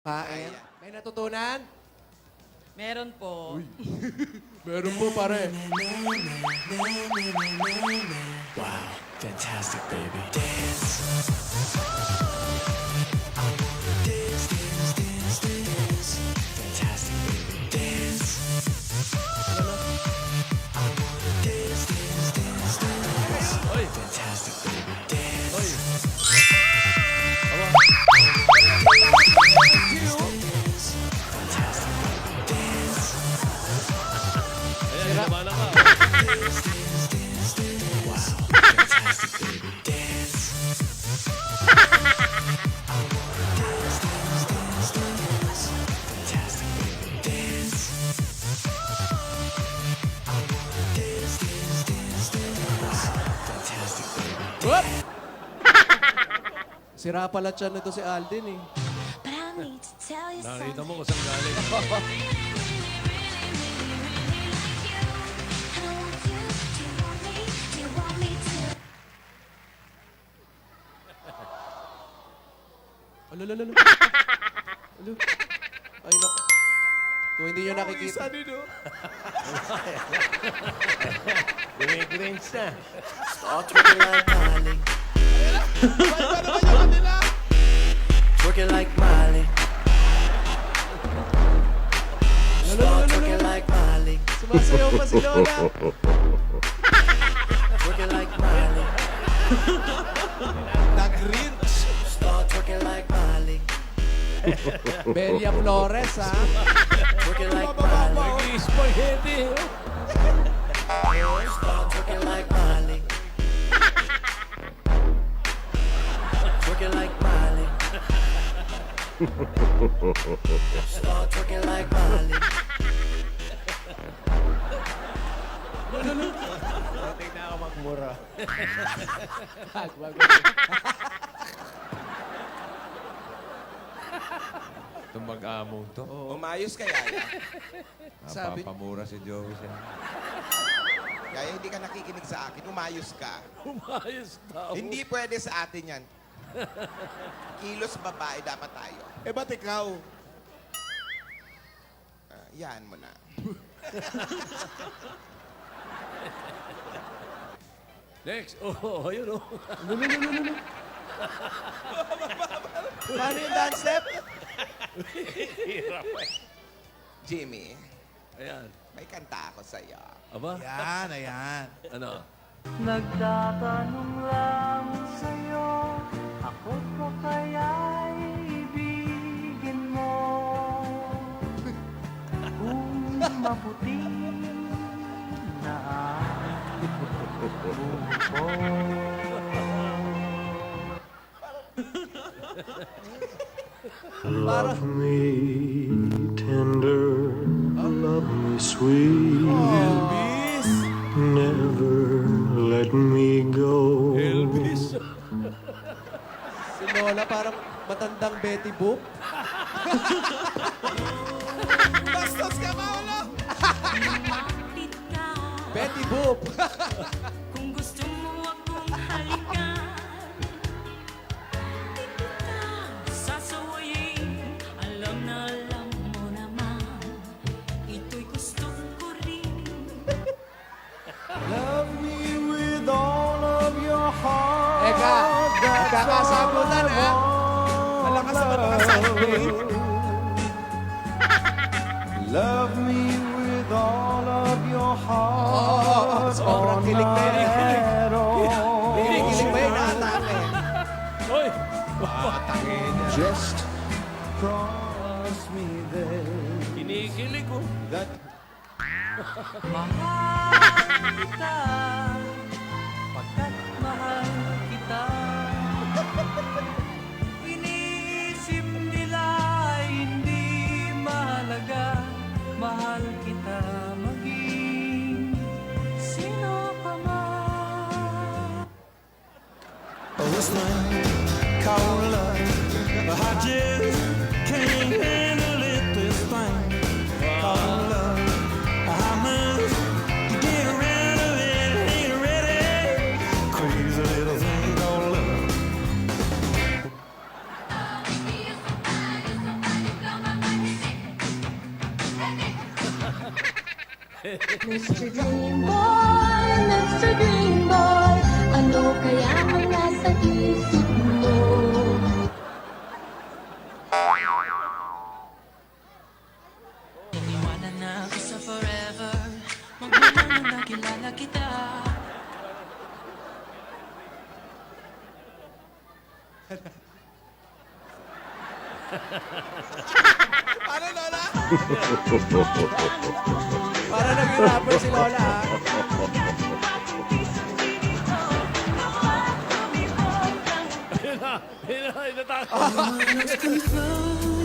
Kain. May natutunan? Meron po. Meron po, pare. Wow, fantastic, baby. Dance. Dance, dance, dance, dance. Fantastic, baby. Dance. Dance, dance, dance, dance. Fantastic, baby. Dance. Fantastic, baby. Dance. Ayan, lumala ka. Dance, dance, dance, dance. Wow, fantastic, baby. Dance. Dance, dance, dance, dance. Fantastic, baby. Dance. Dance, dance, dance, dance. Wow, fantastic, baby. Whoop! Sira pala tiyan nito si Alden eh. But I need to tell you Nakita something. mo kung saan galing. I don't want you. Do you want me? Do you want me to? Alo. Alo. Ay, naku. Kung hindi nyo nakikita. Gumigrinch na. Start twerking like Miley. Twerking like Miley. Start twerking like Miley. Sumasayaw pa si Lola. Twerking like Miley. Nag-rinch. Start twerking like Miley. Belia Flores, ha? Twerking like Miley. Spaghetti. Start twerking like Miley. Twerking like Miley. Start twerking like Miley. Dating na ako magmura. Wag. Itong mag-among to. Umayos kaya yan. Sabi- Napapamura si Joey siya. Kaya hindi ka nakikinig sa akin, umayos ka. Umayos daw. Hindi pwede sa atin yan. Kilos babae dapat tayo. Eh, ba't ikaw? Yan mo na. Next. Oh, ayun oh. Paano yung dance step? Jimmy, Ayan. may kanta ako sa'yo. Aba? Ayan. Ano? Nagtatanong lang sa'yo, ako pa kaya'y ibigin mo? Kung maputi na ang buko. Love me tender, love me sweet, never let me go. Elvis. Si Lola parang matandang Betty Boop. Bastos ka, Paolo! Lumapit ka. Betty Boop. Kung gusto mo akong halikan, di kita sasawayin. Alam mo naman, ito'y gusto ko rin. Love me with all of your heart. Eka, nagkakasabutan, ha? Malakas sa mga Love me with all of your heart. Sobrang kilig na yun. Kilig ba yun? Naatake. Hoy! Just promise me then Kinikilig ko. that Mahal kita, pagkat mahal kita. Inisip nila hindi mahalaga, mahal kita maging sino ka man. Oh, this thing called love, I just can't handle it. This thing called love, I must get rid of it. Ain't ready, crazy little thing called love. Mr. Dream Boy, ano kaya ang nasa isip mo? Iniwanan na ako sa forever. Magmula nung nakilala kita. Paano, Lola? Para nag-rapper si Lola, ha? Yun na, yun na, yun na, Let's confess